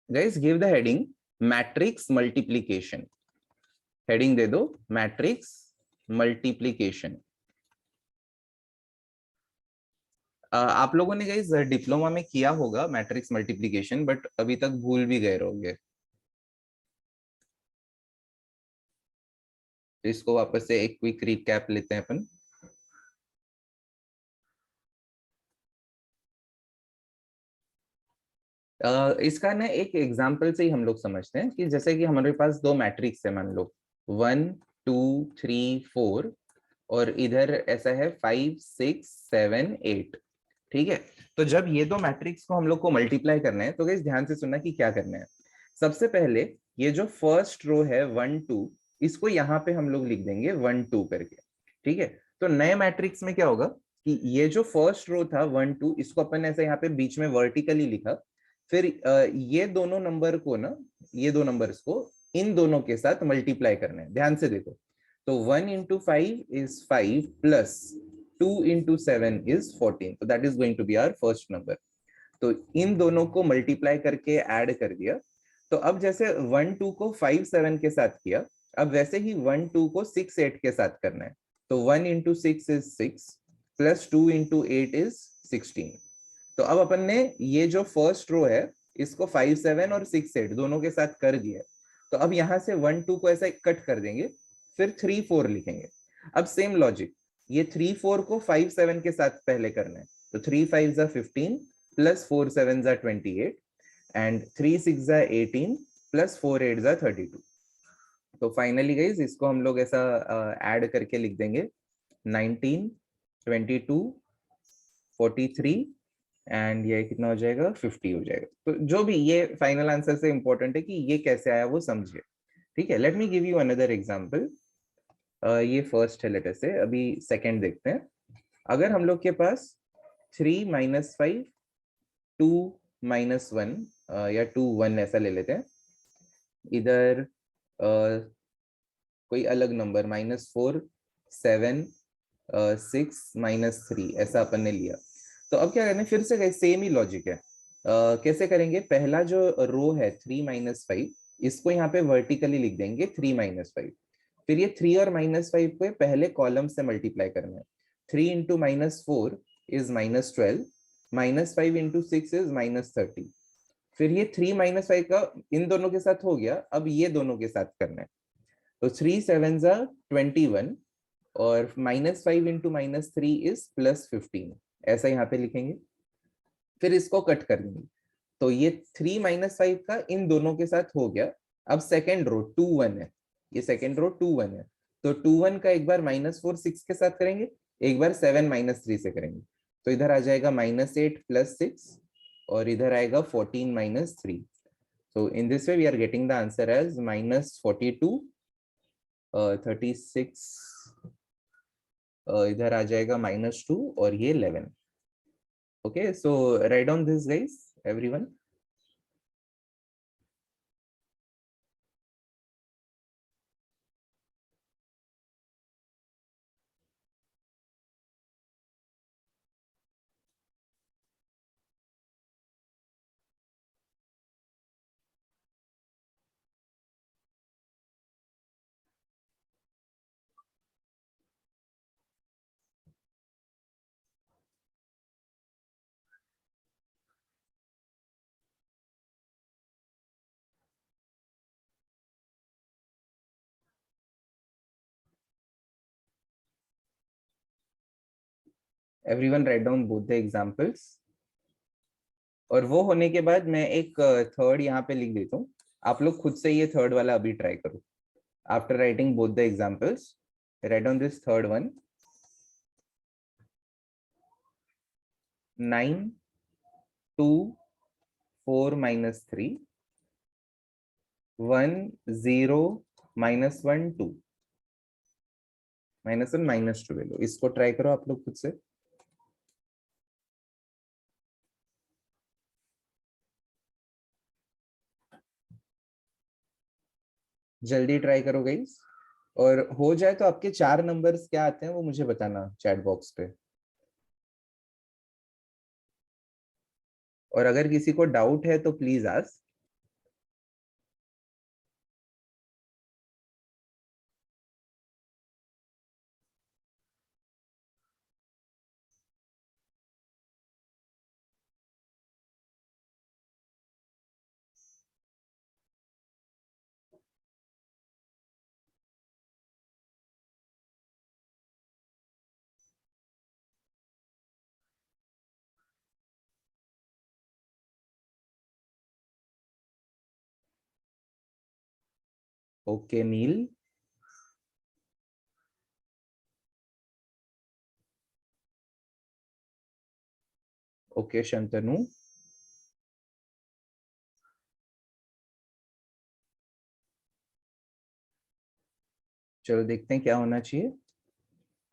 Guys give the heading matrix multiplication. Heading दे दो matrix multiplication. आप लोगों ने गाइस डिप्लोमा में किया होगा मैट्रिक्स मल्टीप्लिकेशन, बट अभी तक भूल भी गए रहोगे, तो इसको वापस से एक क्विक रिकैप लेते हैं अपन। इसका ना एक एग्जांपल से ही हम लोग समझते हैं कि जैसे कि हमारे पास दो मैट्रिक्स है, मान लो 1 2 3 4, और इधर ऐसा है 5 6 7 8। ठीक है, तो जब ये दो मैट्रिक्स को हम लोग को मल्टीप्लाई करना है तो गाइस ध्यान से सुनना कि क्या करना है। सबसे पहले ये जो फर्स्ट रो है 1 2, इसको यहाँ पे हम लोग लिख देंगे 1 2 करके। ठीक है, तो नए मैट्रिक्स में क्या होगा कि ये जो फर्स्ट रो था 1 2, इसको अपन ऐसे यहाँ पे बीच में वर्टिकली लिखा। फिर ये दोनों नंबर को ना, ये दो नंबर्स को इन दोनों के साथ मल्टीप्लाई करना है। ध्यान से देखो, तो 1 into 5 is 5 plus 2 into 7 is 14, तो that is going to be our first number. तो इन दोनों को मल्टीप्लाई करके ऐड कर दिया। तो अब जैसे 1 2 को 5 7 के साथ किया, अब वैसे ही 1 2 को 6 8 के साथ करना है। तो 1 into 6 is 6 plus 2 into 8 is 16। तो अब अपन ने ये जो फर्स्ट रो है इसको 5 7 और 6 8 दोनों के साथ कर दिया। तो अब यहां से 1 2 को ऐसा कट कर देंगे, फिर 3 4 लिखेंगे। अब सेम लॉजिक, ये 3 4 को 5 7 के साथ पहले करना है। तो 3 5 is 15 plus 4 7 is 28 and 3 6 is 18 plus 4 8 is 32। तो फाइनली गाइज इसको हम लोग ऐसा ऐड करके लिख देंगे 19 22 43 एंड ये कितना हो जाएगा 50 हो जाएगा। तो जो भी ये फाइनल आंसर से इंपॉर्टेंट है कि ये कैसे आया वो समझिए। ठीक है, let me give you another example. ये फर्स्ट है, लेटर से अभी सेकंड देखते हैं। अगर हम लोग के पास 3 - 5 2 - 1 या 2 1 ऐसा ले लेते हैं। इधर कोई अलग नंबर -4 7 6 - 3 ऐसा अपन ने लिया। तो अब क्या करना है, फिर से सेम ही लॉजिक है। कैसे करेंगे, पहला जो रो है 3 - 5, इसको यहाँ पे वर्टिकली लिख देंगे 3 - 5। फिर ये 3 और -5 को पहले कॉलम से मल्टीप्लाई करना है। 3 into -4 is -12, -5 into 6 is -30। फिर ये 3 - 5 का इन दोनों के साथ हो गया, अब ये दोनों के साथ करना है। तो 3 7 are 21 और -5 into -3 is +15, ऐसा यहाँ पे लिखेंगे। फिर इसको कट कर देंगे, तो ये 3 - 5 का इन दोनों के साथ हो गया। अब सेकेंड रो 2 1 है, ये सेकेंड रो 2 1 है। तो 2 1 का एक बार -4 6 के साथ करेंगे, एक बार 7 - 3 से करेंगे। तो इधर आ जाएगा -8 + 6 और इधर आएगा 14 - 3। So in this way we are getting the answer as -42 36 इधर आ जाएगा -2 और ये 11। Okay, so write down this guys, everyone. Everyone write down both the examples. और वो होने के बाद मैं एक थर्ड यहाँ पे लिख देता हूँ। आप लोग खुद से ये थर्ड वाला अभी ट्राई करो। After writing both the examples, write down this third one. 9 2 4 - 3 1 0 -1 2 -1 -2 ले लो। इसको ट्राई करो आप लोग खुद से। जल्दी ट्राई करो गाइस, और हो जाए तो आपके 4 नंबर्स क्या आते हैं वो मुझे बताना चैट बॉक्स पे। और अगर किसी को डाउट है तो please ask. Okay Neil, okay Shantanu, चलो देखते हैं क्या होना चाहिए।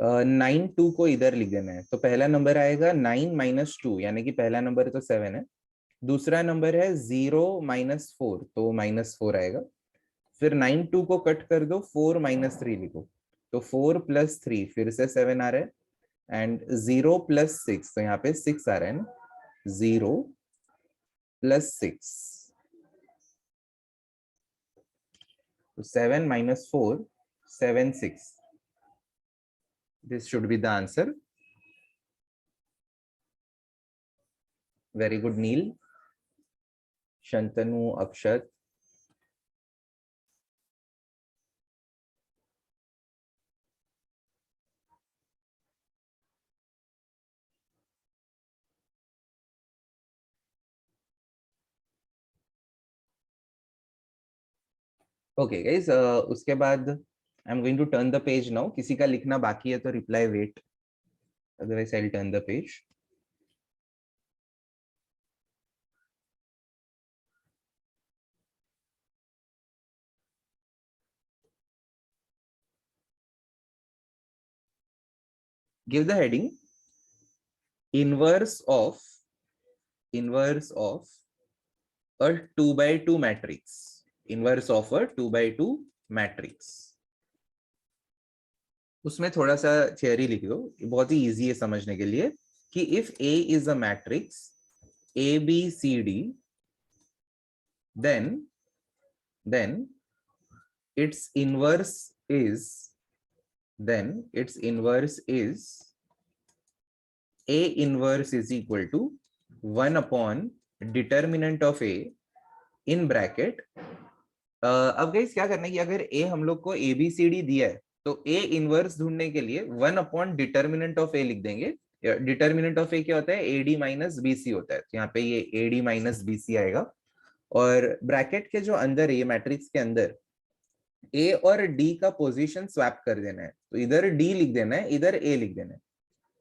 9 2 को इधर लिख देना है, तो पहला नंबर आएगा 9 - 2, यानी कि पहला नंबर तो 7 है। दूसरा नंबर है 0 - 4, तो -4 आएगा। फिर 9 2 को कट कर दो, 4 - 3 लिखो, तो 4 + 3 फिर से 7 आ रहा है। एंड 0 + 6, तो यहाँ पे 6 आ रहा है ना, 0 + 6, तो 7 - 4 7 6, this should be the answer. Very good Neil, Shantanu, Akshat. Okay guys, उसके बाद I am going to turn the page now. किसी का लिखना बाकी है तो reply wait, otherwise I will turn the page. Give the heading inverse of a 2 by 2 matrix, inverse of a 2 by 2 matrix. उसमें थोड़ा सा थियरी लिख दो, बहुत ही इजी है समझने के लिए, कि if A is a matrix ABCD, then its inverse is A inverse is equal to 1 upon determinant of A in bracket। अब गाइस क्या करना है कि अगर A हम लोग को ABCD दिया है, तो A इनवर्स ढूंढने के लिए 1 अपॉन डिटर्मिनेंट ऑफ A लिख देंगे। डिटर्मिनेंट ऑफ A क्या होता है, AD - BC होता है, तो यहाँ पे ये AD - BC आएगा। और ब्रैकेट के जो अंदर है, ये मैट्रिक्स के अंदर A और D का पोजीशन स्वैप कर देना है, तो इधर D लिख देना है, इधर A लिख देना है।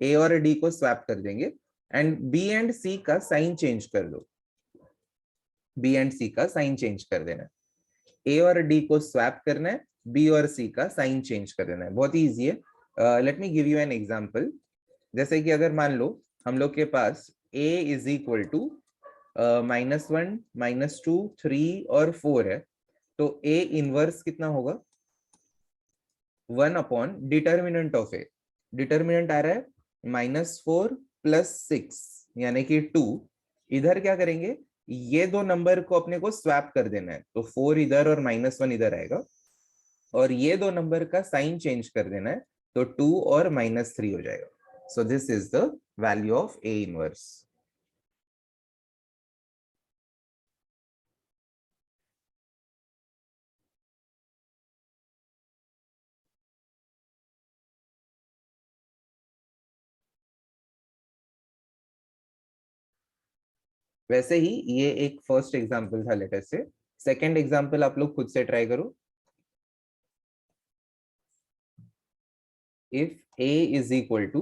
A और D को स्वैप कर देंगे, एंड B एंड C का साइन चेंज कर दो, B एंड C का साइन चेंज कर देना है। A और D को स्वैप करना है, B और C का साइन चेंज कर देना है, बहुत ही इजी है। Let me give you an example. जैसे कि अगर मान लो हम लोग के पास A इज इक्वल टू -1 -2 3 और 4 है, तो A इनवर्स कितना होगा, 1 upon determinant of a. Determinant आ रहा है -4 + 6 यानी कि 2। इधर क्या करेंगे, ये दो नंबर को अपने को स्वैप कर देना है, तो 4 इधर और -1 इधर आएगा, और ये दो नंबर का साइन चेंज कर देना है, तो 2 और -3 हो जाएगा। So this is the value of A inverse. वैसे ही ये एक फर्स्ट एग्जांपल था लेटर से। सेकंड एग्जांपल आप लोग खुद से ट्राई करो। If A is equal to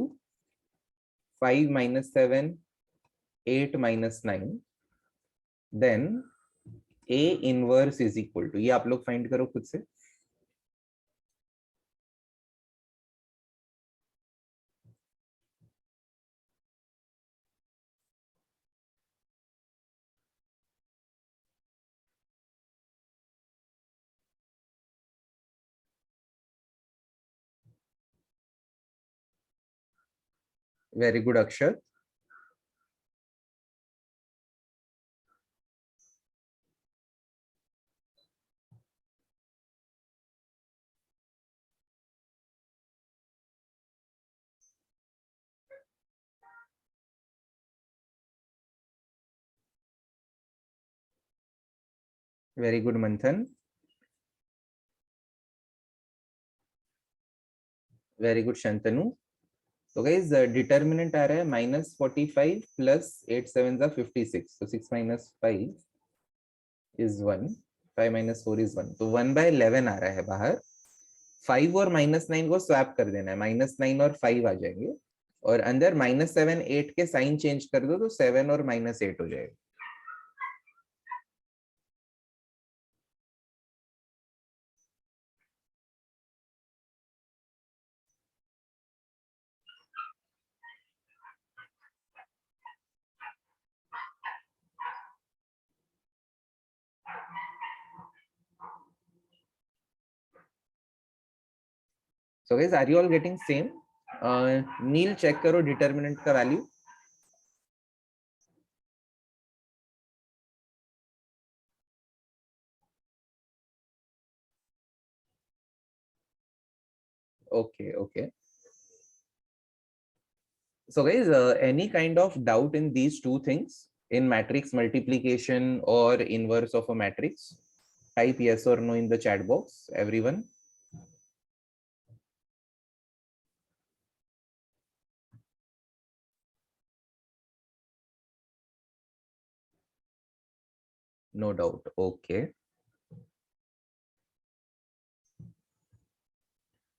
5 - 7 8 - 9, then A inverse is equal to, ये आप लोग फाइंड करो खुद से। Very good Akshar. Very good Manthan. Very good Shantanu. तो गाइज डिटर्मिनेंट आ रहा है -45 + 8 7 56, तो 6 - 5 is 1, 5 - 4 = 1, तो 1/11 आ रहा है बाहर। 5 और -9 को स्वैप कर देना है, -9 और 5 आ जाएंगे, और अंदर -7 8 के साइन चेंज कर दो तो 7 और -8 हो जाएगा। So guys, are you all getting same? Neil check करो डिटर्मिनेंट का value. Okay, okay. So guys, any kind of doubt in these two things, in matrix multiplication or inverse of a matrix? Type yes or no in the chat box, everyone. No doubt. Okay.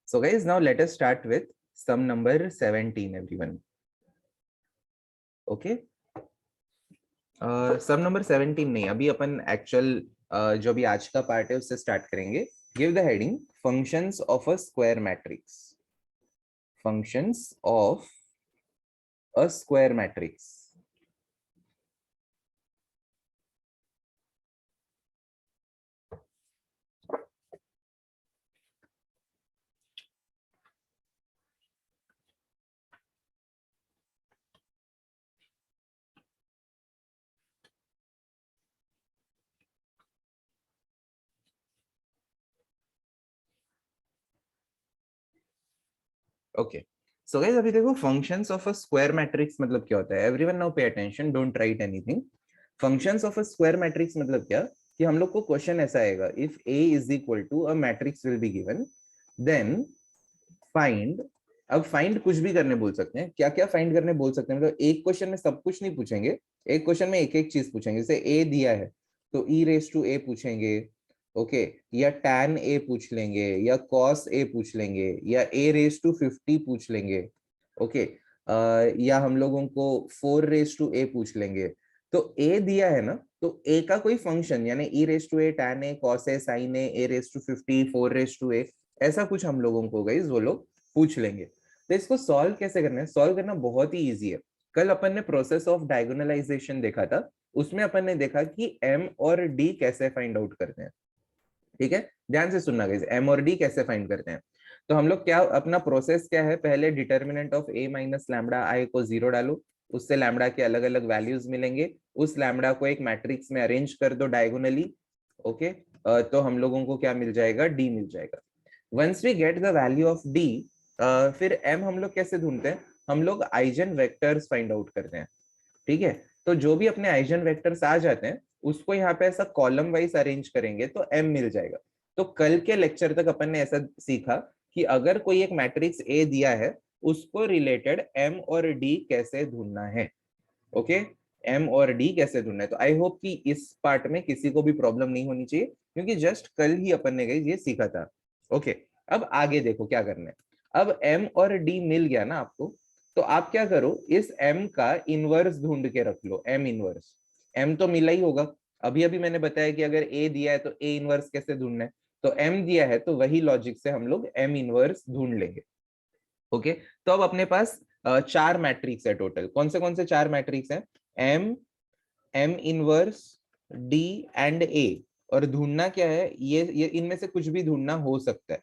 So guys, now let us start with sum number 17, everyone. Okay. Some number 17 नहीं, अभी अपन actual जो भी आज का part है उससे start करेंगे। Give the heading functions of a square matrix. Functions of a square matrix. Okay, so guys अभी देखो functions of a square matrix मतलब क्या होता है। Everyone now pay attention, don't write anything. Functions of a square matrix मतलब क्या, कि हम लोग को क्वेश्चन ऐसा आएगा, if A is equal to a matrix will be given, then find. अब फाइंड कुछ भी करने बोल सकते हैं, क्या क्या फाइंड करने बोल सकते हैं, मतलब एक क्वेश्चन में सब कुछ नहीं पूछेंगे, एक क्वेश्चन में एक एक चीज पूछेंगे। जैसे A दिया है तो e⁻A पूछेंगे, ओके, या tan A पूछ लेंगे, या cos A पूछ लेंगे, या A⁻50 पूछ लेंगे, ओके, या हम लोगों को 4⁻A पूछ लेंगे। तो A दिया है ना, तो A का कोई फंक्शन यानी e⁻A, tan A, cos A, sin A, A⁻50, 4⁻A, ऐसा कुछ हम लोगों को गाइस वो लोग पूछ लेंगे। तो इसको सॉल्व कैसे करना है, सॉल्व करना बहुत ही इजी है। कल अपन ने प्रोसेस ऑफ डायगोनलाइजेशन देखा था, उसमें अपन ने देखा कि m और d कैसे फाइंड आउट करते हैं। ठीक है, ध्यान से सुनना गाइस, m और d कैसे फाइंड करते हैं। तो हम लोग क्या, अपना प्रोसेस क्या है, पहले determinant of a minus lambda i को 0 डालो, उससे लैम्बडा के अलग अलग वैल्यूज मिलेंगे, उस लैम्बडा को एक मैट्रिक्स में अरेंज कर दो डायगोनली, ओके, तो हम लोगों को क्या मिल जाएगा, d मिल जाएगा। Once we get the value of d, फिर m हम लोग कैसे ढूंढते हैं, हम लोग आइजन वेक्टर्स फाइंड आउट करते हैं। ठीक है, तो जो भी अपने आइजन वेक्टर्स आ जाते हैं उसको यहाँ पे ऐसा कॉलम वाइज अरेंज करेंगे तो m मिल जाएगा। तो कल के लेक्चर तक अपन ने ऐसा सीखा कि अगर कोई एक मैट्रिक्स A दिया है, उसको रिलेटेड m और d कैसे ढूंढना है। ओके, m और d कैसे ढूंढना है। तो आई होप कि इस पार्ट में किसी को भी प्रॉब्लम नहीं होनी चाहिए, क्योंकि जस्ट कल ही अपन ने ये सीखा था। ओके, अब आगे देखो क्या करना है। अब m और d मिल गया ना आपको, तो आप क्या करो, इस m का इनवर्स ढूंढ के रख लो, m इनवर्स। m तो मिला ही होगा, अभी अभी मैंने बताया कि अगर a दिया है तो a इनवर्स कैसे ढूंढना है, तो m दिया है तो वही लॉजिक से हम लोग m इनवर्स ढूंढ लेंगे। ओके, तो अब अपने पास चार मैट्रिक्स है टोटल। कौन से चार मैट्रिक्स हैं, m, m inverse, d and a। और ढूंढना क्या है, ये इनमें से कुछ भी ढूंढना हो सकता है।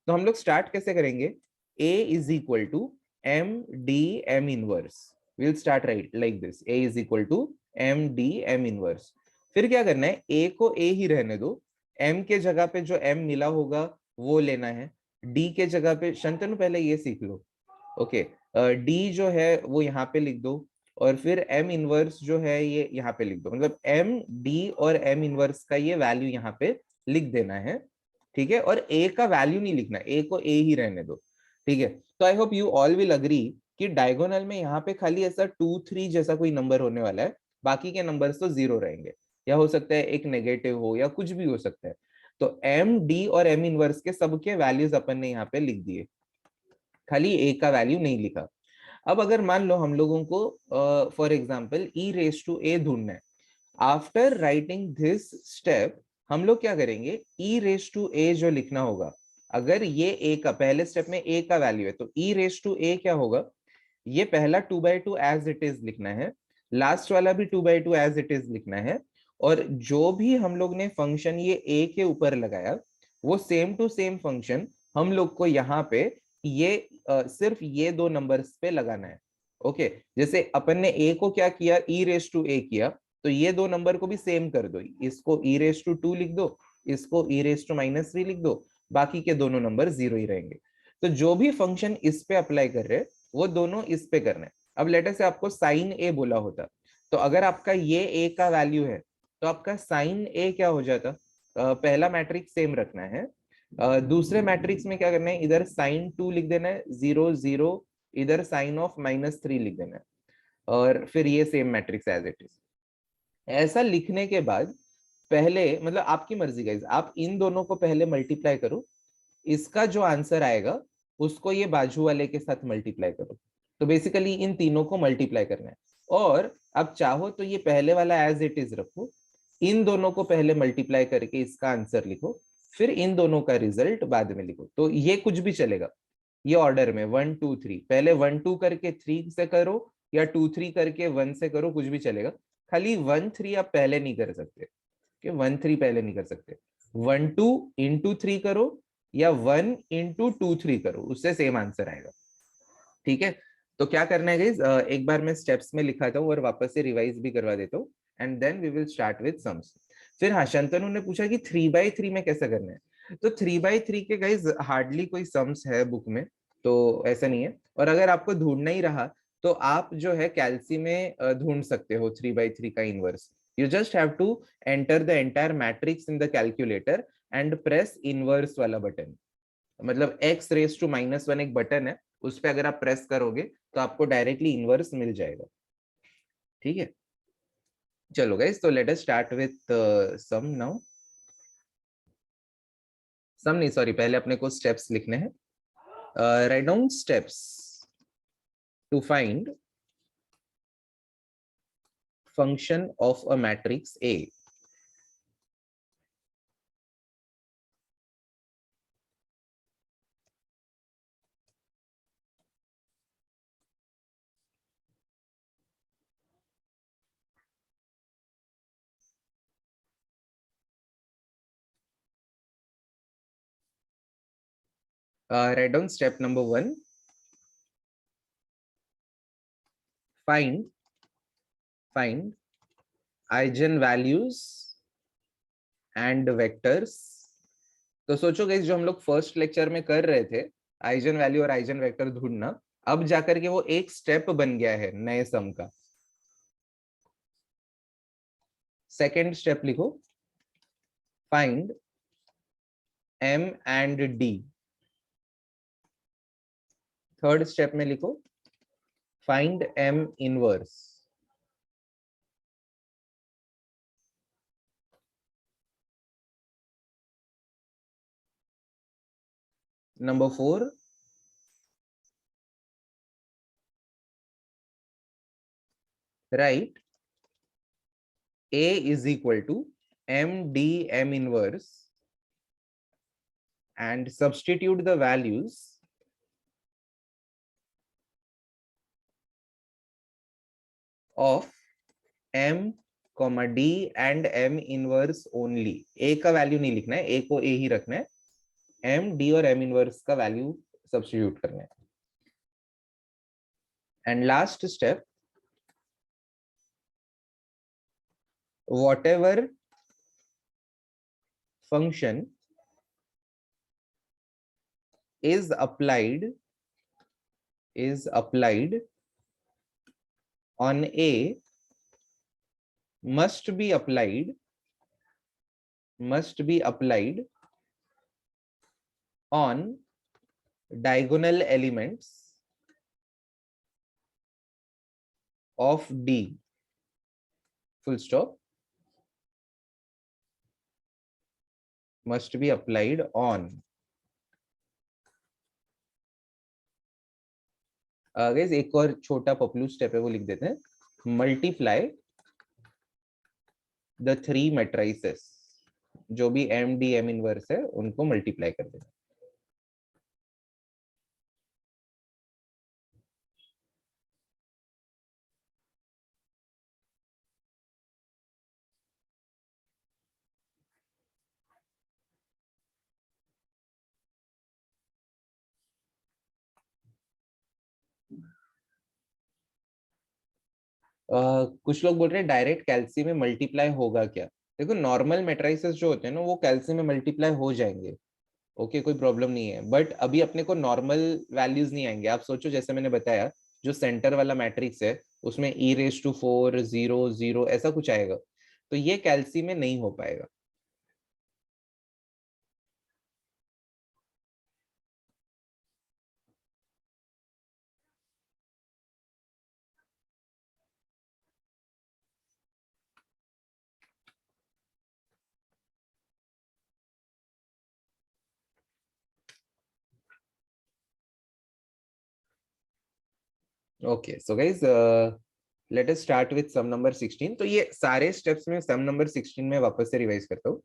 तो हम लोग स्टार्ट कैसे करेंगे, a is equal to m d m inverse. Will start right like this, a is equal to m d m inverse. फिर क्या करना है, a को a ही रहने दो, m के जगह पे जो m मिला होगा वो लेना है, d के जगह पे, शंतनु पहले ये सीख लो, ओके, d जो है वो यहाँ पे लिख दो, और फिर m इनवर्स जो है ये यहाँ पे लिख दो, मतलब m d और m इनवर्स का ये वैल्यू यहाँ पे लिख देना है। ठीक है, और a का वैल्यू नहीं लिखना, a को a ही रहने दो। ठीक है, तो I hope you all will agree कि डायगोनल में यहाँ पे खाली ऐसा 2 3 जैसा कोई नंबर होने वाला है, बाकी के नंबर्स तो जीरो रहेंगे। या हो सकता है एक नेगेटिव हो, या कुछ भी हो सकता है। तो एम डी और एम इनवर्स के सबके वैल्यूज अपन ने यहाँ पे लिख दिए, खाली ए का वैल्यू नहीं लिखा। अब अगर मान लो हम लोगों को for example e raise to a ढूंढना है, आफ्टर राइटिंग दिस स्टेप हम लोग क्या करेंगे, ई रेस टू ए जो लिखना होगा, अगर ये ए का पहले स्टेप में ए का वैल्यू है तो ई रेस टू ए क्या होगा, ये पहला 2/2 एज इट इज लिखना है, लास्ट वाला भी 2/2 एज इट इज लिखना है, और जो भी हम लोग ने फंक्शन ये ए के ऊपर लगाया वो सेम टू सेम फंक्शन हम लोग को यहाँ पे ये सिर्फ ये दो नंबर्स पे लगाना है। ओके, जैसे अपन ने ए को क्या किया, ई रेस टू ए किया, तो ये दो नंबर को भी सेम कर दो, इसको ई रेस टू 2 लिख दो, इसको ई रेस टू -3 लिख दो, बाकी के दोनों नंबर 0 ही रहेंगे। तो जो भी फंक्शन इस पे अप्लाई कर रहे हैं वो दोनों इस पे करना है। अब लेटर से आपको साइन ए बोला होता, तो अगर आपका ये ए का वैल्यू है तो आपका साइन ए क्या हो जाता, पहला मैट्रिक्स सेम रखना है, दूसरे मैट्रिक्स में क्या करना है, इधर साइन 2 लिख देना है 0 0, इधर साइन ऑफ -3 लिख देना है, और फिर ये same matrix as it is. ऐसा लिखने के बाद पहले मतलब आपकी मर्जी गाइस, आप इन दोनों को पहले मल्टीप्लाई करो, इसका जो आंसर आएगा उसको ये बाजू वाले के साथ मल्टीप्लाई करो। तो बेसिकली इन तीनों को मल्टीप्लाई करना है, और अब चाहो तो ये पहले वाला एज इट इज रखो, इन दोनों को पहले मल्टीप्लाई करके इसका आंसर लिखो, फिर इन दोनों का रिजल्ट बाद में लिखो। तो ये कुछ भी चलेगा, ये ऑर्डर में 1 2 3, पहले 1 2 करके 3 से करो या 2 3 करके 1 से करो, कुछ भी चलेगा, खाली 1 3 आप पहले नहीं कर सकते, कि 1 3 पहले नहीं कर सकते, 1 2 इंटू 3 करो या 1 इंटू 2 3 करो, उससे सेम आंसर आएगा। ठीक है, तो क्या करना है गाइस, एक बार मैं स्टेप्स में लिखाता हूँ और वापस से रिवाइज भी करवा देता हूँ, and then we will start with sums. फिर हाँ, शंतनु ने पूछा कि 3/3 में कैसे करना है, तो 3/3 के गाइस हार्डली कोई सम्स है बुक में, तो ऐसा नहीं है। और अगर आपको ढूंढना ही रहा तो आप जो है कैलसी में ढूंढ सकते हो 3/3 का inverse. You just have to enter the entire matrix in the calculator and press inverse वाला बटन, मतलब x रेस टू -1 एक बटन है, उस पर अगर आप प्रेस करोगे तो आपको डायरेक्टली इनवर्स मिल जाएगा। ठीक है, चलो गाइस, तो let us start with sum now. Sum नहीं, सॉरी, पहले अपने को स्टेप्स लिखने हैं। Write down steps to find function of a matrix A। Write down step number 1. Find eigenvalues and vectors. तो सोचो गाइस, जो हम लोग फर्स्ट लेक्चर में कर रहे थे, आइजन वैल्यू और आइजन वेक्टर ढूंढना, अब जाकर के वो एक स्टेप बन गया है नए सम का। सेकेंड स्टेप लिखो, find m and d। Third step में लिखो, find m inverse. Number 4, right a is equal to md m inverse and substitute the values of m d and m inverse only। a का value नहीं लिखना है, a को a ही रखना है, m d और m inverse का value substitute करना है। And last step, whatever function is applied on A must be applied on diagonal elements of D, full stop। must be applied on guys एक और छोटा Paplu step है वो लिख देते हैं, मल्टीप्लाई द थ्री मैट्रिसेस, जो भी एम डी एम इनवर्स है उनको मल्टीप्लाई कर देना। कुछ लोग बोल रहे हैं डायरेक्ट कैल्सी में मल्टीप्लाई होगा क्या? देखो नॉर्मल मैट्रिसेस जो होते हैं ना वो कैल्सी में मल्टीप्लाई हो जाएंगे, ओके कोई प्रॉब्लम नहीं है, बट अभी अपने को नॉर्मल वैल्यूज नहीं आएंगे। आप सोचो जैसे मैंने बताया जो सेंटर वाला मैट्रिक्स है उसमें e⁴ 0 0 ऐसा कुछ आएगा, तो ये कैल्सी में नहीं हो पाएगा। Okay so guys let us start with sum number 16। तो ये सारे स्टेप्स में सम नंबर 16 में वापस से रिवाइज करता हूँ।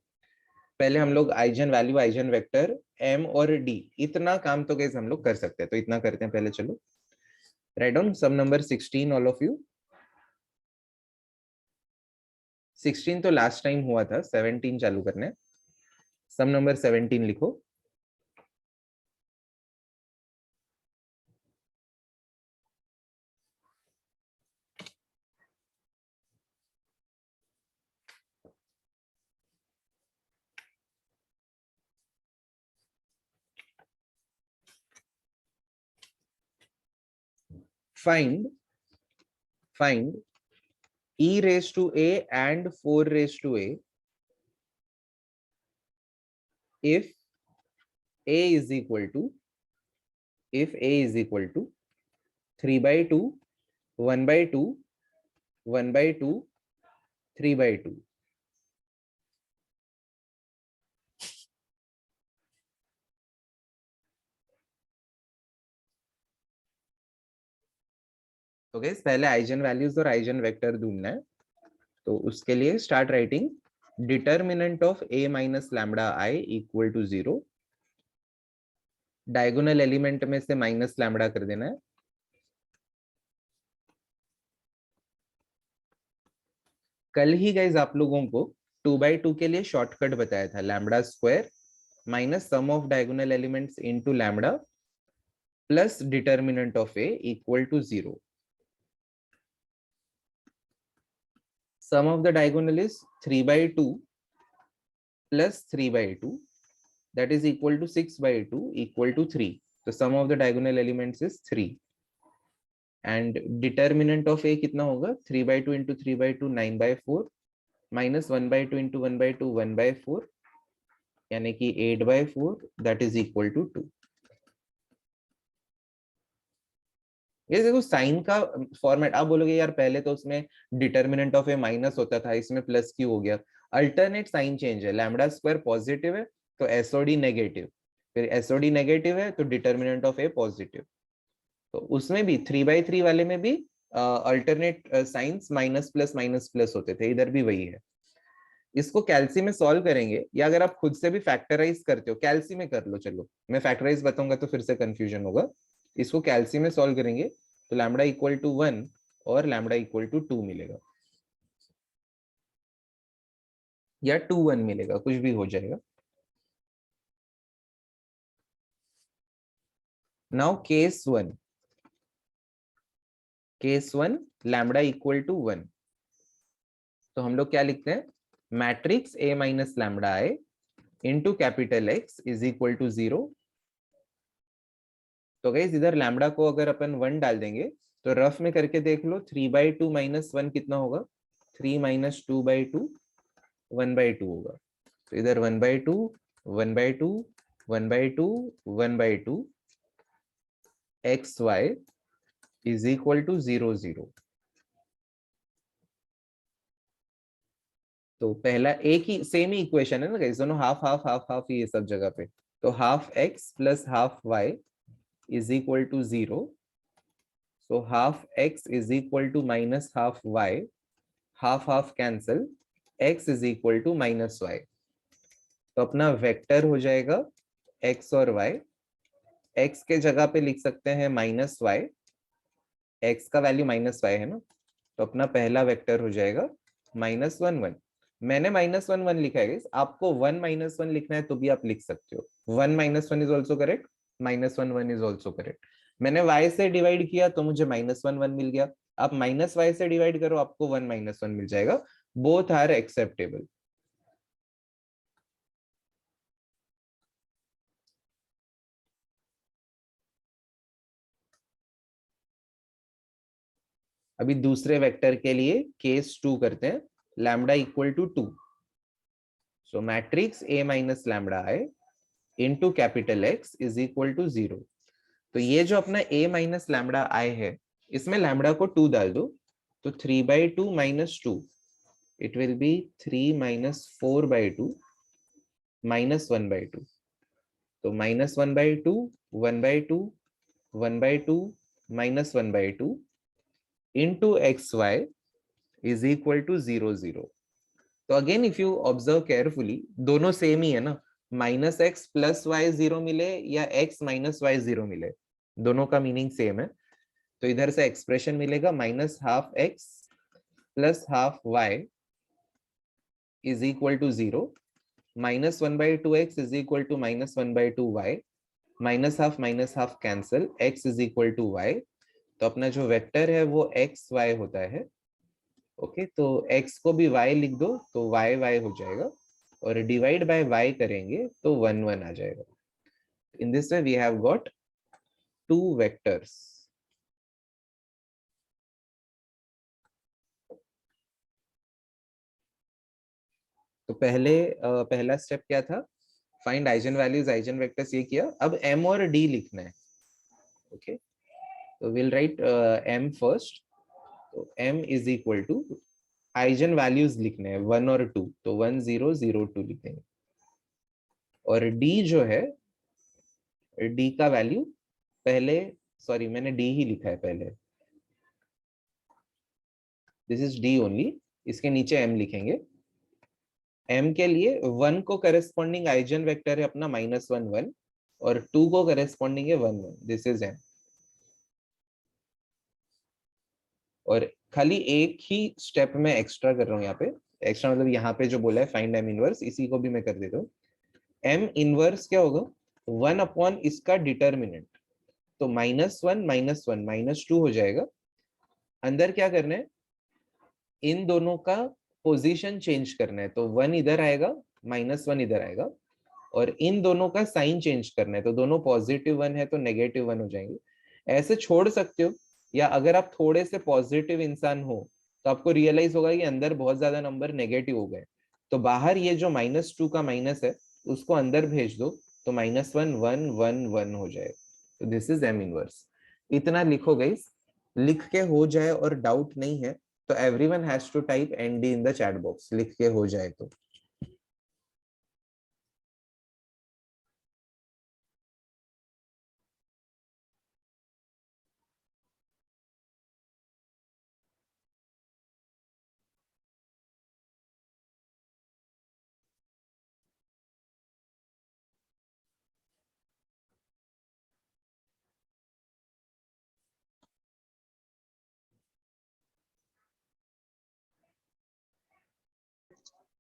पहले हम लोग eigen value, eigen vector, M और डी, इतना काम तो गाइस हम लोग कर सकते हैं, तो इतना करते हैं पहले। चलो write down sum number 16 all of you. 16 तो लास्ट टाइम हुआ था, 17 चालू करना है। सम नंबर 17 लिखो। Find e⁴ and 4⁴ if a is equal to 3/2, 1/2, 1/2, 3/2। तो गाइस पहले आइजन वैल्यूज और आइजन वेक्टर ढूंढना है, तो उसके लिए start writing determinant of a minus lambda I equal to 0। Diagonal element में से माइनस लैम्बडा कर देना है। कल ही गाइज आप लोगों को 2/2 के लिए शॉर्टकट बताया था, lambda square minus sum of diagonal elements into lambda plus determinant of a equal to 0। Sum of the diagonal is 3/2 plus 3/2, that is equal to 6/2 equal to 3. So sum of the diagonal elements is 3 and determinant of a कितना होगा? 3/2 into 3/2 9/4 minus 1/2 into 1/2 1/4 यानी कि 8/4, that is equal to 2। ये देखो sign का format, आप बोलोगे यार पहले तो उसमें डिटर्मिनेंट ऑफ ए माइनस होता था, इसमें प्लस क्यों हो गया? अल्टरनेट साइन चेंज है। लैम्बडा स्क्वायर पॉजिटिव है तो एसओडी नेगेटिव, फिर एसओडी नेगेटिव है तो डिटर्मिनेंट ऑफ ए पॉजिटिव। तो उसमें भी 3/3 वाले में भी अल्टरनेट साइंस माइनस प्लस होते थे, इधर भी वही है। इसको कैल्सी में सॉल्व करेंगे, या अगर आप खुद से भी फैक्टराइज करते हो कैल्सी में कर लो। चलो मैं फैक्टराइज बताऊंगा तो फिर से कंफ्यूजन होगा। इसको कैल्सी में सॉल्व करेंगे तो लैम्बडा इक्वल टू 1 और लैम्बडा इक्वल टू 2 मिलेगा, या 2 1 मिलेगा, कुछ भी हो जाएगा। Now case one lambda equal to 1, तो हम लोग क्या लिखते हैं? Matrix A minus lambda I into capital x is equal to 0। तो गाइस इधर लैम्बडा को अगर अपन 1 डाल देंगे तो रफ में करके देख लो, 3/2 माइनस 1 कितना होगा? 3 माइनस 2/2 1/2 होगा। तो इधर 1/2 1/2 1/2 1/2 x y is equal to 0 0। तो पहला एक ही सेम ही इक्वेशन है ना गाइस, दोनों हाफ हाफ हाफ हाफ ये सब जगह पे। तो half x plus half y is equal to 0। So half x is equal to minus half y, half half cancel, x is equal to minus y. तो अपना vector हो जाएगा x और y। x के जगह पे लिख सकते हैं माइनस वाई, x का वैल्यू माइनस वाई है ना, तो अपना पहला वेक्टर हो जाएगा माइनस वन वन। मैंने माइनस वन वन लिखा है guys, आपको वन माइनस वन लिखना है तो भी आप लिख सकते हो। One minus one is also correct, minus one one is also correct. मैंने y से डिवाइड किया तो मुझे माइनस वन वन मिल गया। आप माइनस वाई से डिवाइड करो, आपको वन माइनस वन मिल जाएगा। Both are acceptable. अभी दूसरे वेक्टर के लिए केस 2 करते हैं, lambda equal to 2। So matrix A minus lambda I into capital X is equal to 0। तो ये जो अपना A माइनस लैम्डा आई है, इसमें लैम्डा को 2 डाल दो, तो 3/2 minus 2, it will be 3 minus 4/2 minus 1/2। तो minus 1/2 1/2 1/2 minus 1/2 into x y is equal to 0 0। तो again if you observe carefully, दोनों सेम ही है ना, माइनस एक्स प्लस वाई 0 मिले या एक्स माइनस वाई 0 मिले, दोनों का मीनिंग सेम है। तो इधर से एक्सप्रेशन मिलेगा minus half x plus half y is equal to 0, minus 1/2 x is equal to minus 1/2 y, minus half cancel, x is equal to y. तो अपना जो वेक्टर है वो एक्स वाई होता है। ओके, तो x को भी y लिख दो तो y y हो जाएगा, और डिवाइड बाय y करेंगे तो 1 1 आ जाएगा। In this way we have got two vectors. तो पहला स्टेप क्या था, find eigen values eigen vectors, ये किया। अब m और d लिखना है। ओके, तो विल राइट m फर्स्ट। तो m is equal to eigen values लिखने हैं 1 और 2, तो 1 0 0 2 लिखेंगे। और d जो है, d का वैल्यू पहले, सॉरी मैंने d ही लिखा है पहले, दिस इज d ओनली, इसके नीचे m लिखेंगे। m के लिए 1 को करेस्पॉन्डिंग आइजन वेक्टर है अपना माइनस 1 1, और 2 को करेस्पॉन्डिंग है 1 1, दिस इज m। और खाली एक ही स्टेप में एक्स्ट्रा कर रहा हूँ यहाँ पे, एक्स्ट्रा मतलब यहाँ पे जो बोला है फाइंड m इनवर्स, इसी को भी मैं कर देता हूँ। m इनवर्स क्या होगा, 1 अपॉन इसका डिटर्मिनेंट, तो माइनस वन माइनस टू हो जाएगा। अंदर क्या करना है, इन दोनों का पोजीशन चेंज करना है, तो 1 इधर आएगा माइनस 1 इधर आएगा, और इन दोनों का साइन चेंज करना है, तो दोनों पॉजिटिव 1 है तो नेगेटिव 1 हो जाएंगे। ऐसे छोड़ सकते हो, या अगर आप थोड़े से पॉजिटिव इंसान हो तो आपको रियलाइज होगा कि अंदर बहुत ज्यादा नंबर नेगेटिव हो गए, तो बाहर ये जो -2 का माइनस है उसको अंदर भेज दो, तो -1 1 1 1 हो जाए। तो दिस इज m इनवर्स। इतना लिखो गाइस, लिख के हो जाए और डाउट नहीं है तो everyone has to type nd in the chat box, लिख के हो जाए तो।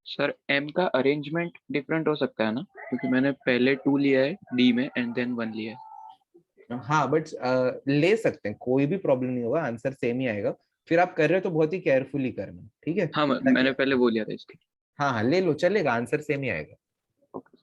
सर एम का अरेंजमेंट डिफरेंट हो सकता है ना, क्योंकि मैंने पहले 2 लिया है डी में एंड देन 1 लिया है। हाँ बट ले सकते हैं, कोई भी प्रॉब्लम नहीं होगा, आंसर सेम ही आएगा। फिर आप कर रहे हो तो बहुत ही केयरफुली करना, ठीक है, हाँ ताकि, मैंने पहले वो लिया था इसलिए। हाँ हाँ ले लो, चलेगा, आंसर सेम ही आएगा। Okay.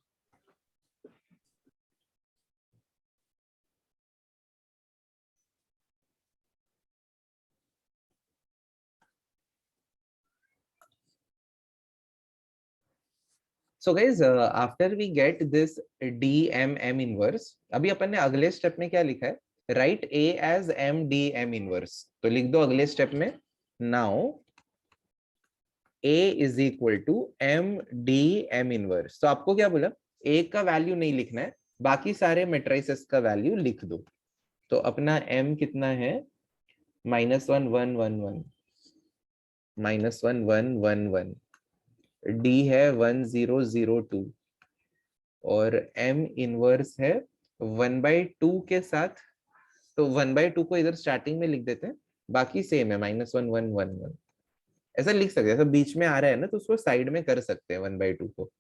So guys after we get this D M M inverse, अभी अपन ने अगले स्टेप में क्या लिखा है, write A as M D M inverse, तो लिख दो अगले स्टेप में, now A is equal to M D M inverse. तो आपको क्या बोला, ए का वैल्यू नहीं लिखना है, बाकी सारे मेट्राइसेस का वैल्यू लिख दो। तो अपना एम कितना है, -1 1 1 1, -1 1 1 1, डी है 1002, और एम इनवर्स है 1/2 के साथ। तो 1/2 को इधर स्टार्टिंग में लिख देते हैं, बाकी सेम है -1 1 1 1। ऐसा लिख सकते हैं, ऐसा बीच में आ रहा है ना, तो उसको साइड में कर सकते हैं 1/2 को।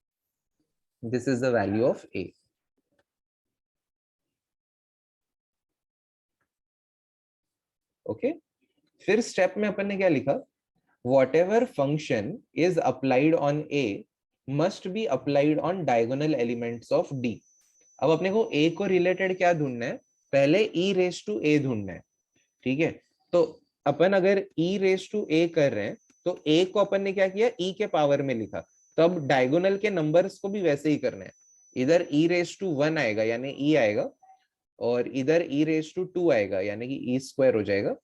This is the value of A. Okay, फिर स्टेप में अपन ने क्या लिखा, what ever function is applied on A must be applied on diagonal elements of D. अब अपने को ए को रिलेटेड क्या ढूंढना है, पहले ई रेस टू ए ढूंढना है। ठीक है, तो अपन अगर ई रेस टू ए कर रहे हैं, तो ए को अपन ने क्या किया, ई के पावर में लिखा। तो अब डायगोनल के नंबर्स को भी वैसे ही करना है, इधर ई रेस टू 1 आएगा यानी ई आएगा, और इधर ई रेस टू 2 आएगा यानी कि ई स्क्वायर हो जाएगा।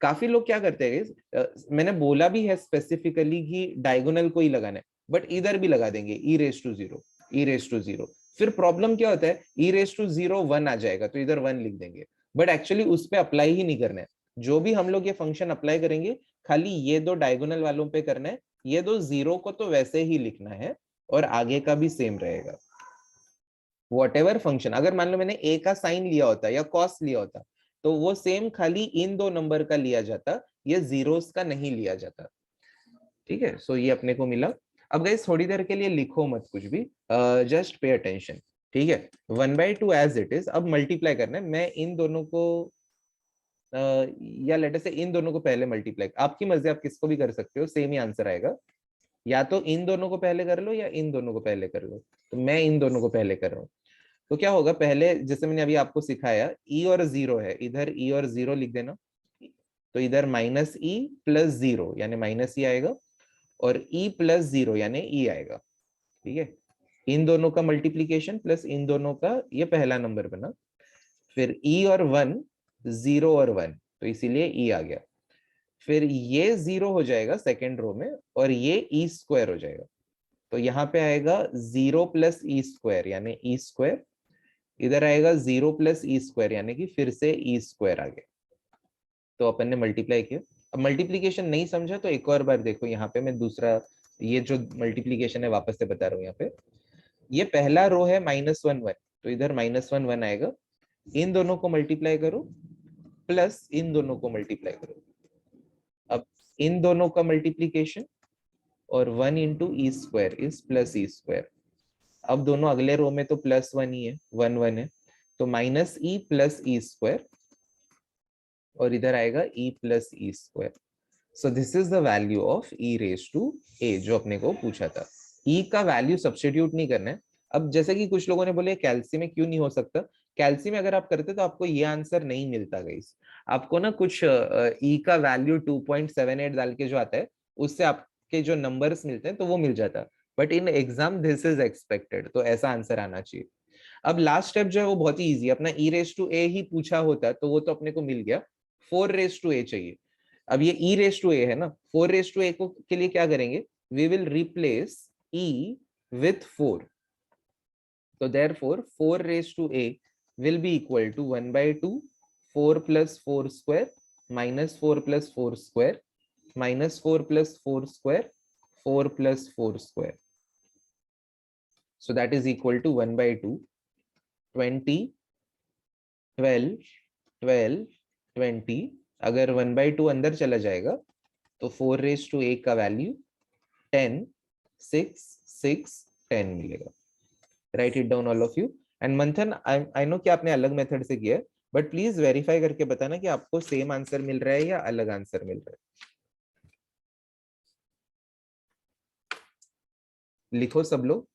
काफी लोग क्या करते हैं मैंने बोला भी है स्पेसिफिकली कि डायगोनल को ही लगाना है, बट इधर भी लगा देंगे e raise to 0, e raise to 0। फिर प्रॉब्लम क्या होता है, ई रेस टू 0 1 आ जाएगा तो इधर 1 लिख देंगे, बट एक्चुअली उस पर अप्लाई ही नहीं करना है। जो भी हम लोग ये फंक्शन अप्लाई करेंगे, खाली ये दो डायगोनल वालों पे करना है, ये दो जीरो को तो वैसे ही लिखना है, और आगे का भी सेम रहेगा। वॉट एवर फंक्शन, अगर मान लो मैंने ए का साइन लिया होता या कॉस लिया होता, तो वो सेम खाली इन दो नंबर का लिया जाता, ये जीरोस का नहीं लिया जाता। ठीक है, सो ये अपने को मिला। अब गाइस थोड़ी देर के लिए लिखो मत कुछ भी, जस्ट पे अटेंशन। ठीक है, 1/2 एज इट इज, अब मल्टीप्लाई करना है। मैं इन दोनों को या लेटर से इन दोनों को पहले मल्टीप्लाई, आपकी मर्जी, आप किसको भी कर सकते हो, सेम ही आंसर आएगा। या तो इन दोनों को पहले कर लो या इन दोनों को पहले कर लो, तो मैं इन दोनों को पहले कर रहा हूँ। तो क्या होगा, पहले जैसे मैंने अभी आपको सिखाया, ई और जीरो है, इधर ई और जीरो लिख देना। तो इधर -e+0 यानी -e आएगा, और e + 0 यानी e आएगा। ठीक है, इन दोनों का मल्टीप्लीकेशन प्लस इन दोनों का, ये पहला नंबर बना। फिर e और 1, 0 और 1, तो इसीलिए e आ गया। फिर ये 0 हो जाएगा सेकेंड रो में, और ये e स्क्वायर हो जाएगा। तो यहाँ पे आएगा 0 + e स्क्वायर यानी e स्क्वायर, इधर आएगा 0 + e स्क्वायर यानी कि फिर से e स्क्वायर आ गया। तो अपन ने मल्टीप्लाई किया। अब मल्टीप्लीकेशन नहीं समझा तो एक और बार देखो, यहाँ पे मैं दूसरा, ये जो मल्टीप्लीकेशन है वापस से बता रहा हूँ। यहाँ पे ये पहला रो है -1 1, तो इधर -1 1 आएगा। इन दोनों को मल्टीप्लाई करो, प्लस इन दोनों को मल्टीप्लाई करो। अब इन दोनों का मल्टीप्लीकेशन, और 1 × e square is +e square. अब दोनों अगले रो में तो +1 ही है, 1 1 है, तो -e + e स्क्वायर, और इधर आएगा e + e square. So this is the value of e raise to a, जो अपने को पूछा था। e का वैल्यू सब्स्टिट्यूट नहीं करना है। अब जैसे कि कुछ लोगों ने बोले कैल्सी में क्यों नहीं हो सकता, कैल्सी में अगर आप करते तो आपको ये आंसर नहीं मिलता गाइस। आपको ना कुछ e का वैल्यू 2.78 डाल के जो आता है, उससे आपके जो नंबर्स मिलते हैं तो वो मिल जाता, but in exam this is expected, तो ऐसा आंसर आना चाहिए। अब लास्ट स्टेप जो है वो बहुत ही ईजी है, अपना e⁻a ही पूछा होता तो वो तो अपने को मिल गया, 4⁻a चाहिए। अब ये e⁻a है ना, 4⁻a को के लिए क्या करेंगे, we will replace e with 4। तो therefore 4⁻a will be equal to 1/2 4 + 4 square -4 + 4 square -4 + 4 square 4 + 4 square. So that is equal to 1/2 20 12 12 20। अगर 1/2 अंदर चला जाएगा तो 4⁻a का वैल्यू 10 6 6 10 मिलेगा। Right it down all of you. And मंथन, आई नो कि आपने अलग मेथड से किया है, बट प्लीज वेरीफाई करके बताना कि आपको सेम आंसर मिल रहा है या अलग आंसर मिल रहा है। लिखो सब लोग।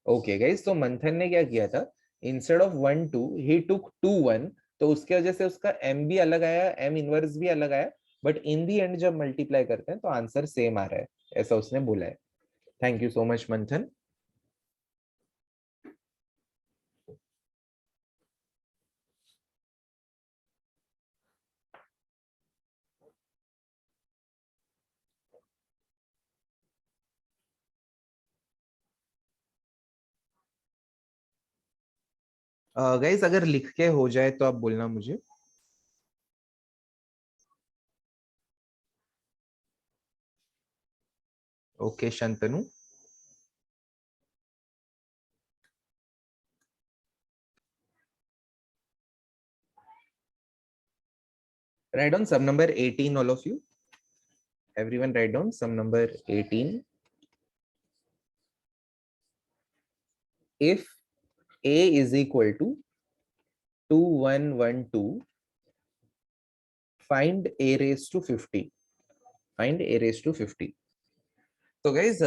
ओके गाइस, तो मंथन ने क्या किया था, इंस्टेड ऑफ 1 2 ही टुक 2 1, तो उसके वजह से उसका m भी अलग आया, m इनवर्स भी अलग आया, बट इन दी एंड जब मल्टीप्लाई करते हैं तो आंसर सेम आ रहा है, ऐसा उसने बोला है। थैंक यू सो मच मंथन। गाइस अगर लिख के हो जाए तो आप बोलना मुझे। Okay Shantanu. Write down sum number 18, all of you. Everyone write down sum number 18. If A is equal to 2112, find A raised to 50. Find A raised to 50. तो गाइज